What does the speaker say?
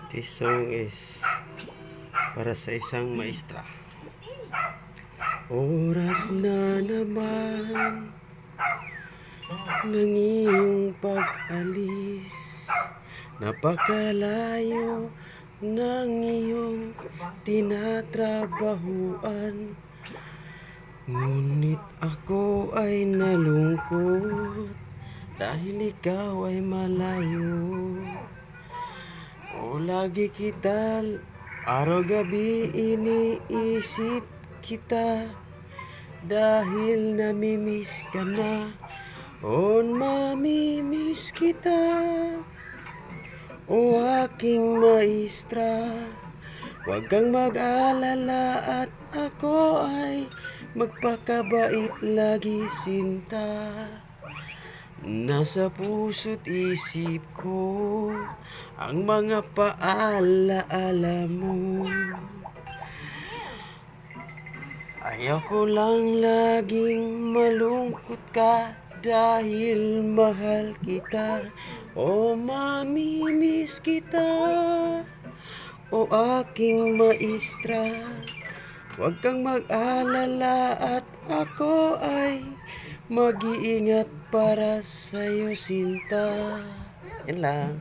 This song is para sa isang maestra. Oras na naman ng iyong pag-alis, napakalayo ng iyong tinatrabahuan. Ngunit ako ay nalungkot dahil ikaw ay malayo. O lagi kita araw-gabi iniisip kita dahil namimiss ka na. O mamimiss kita, o aking maestra. Huwag kang mag-alala at ako ay magpakabait lagi, sinta. Nasa puso't isip ko ang mga paalaala mo. Ayaw ko lang laging malungkot ka dahil mahal kita. O mamimiss kita, o aking maestra. Huwag kang mag-alala at ako ay mag-iingat para sa'yo, sinta. Yan lang.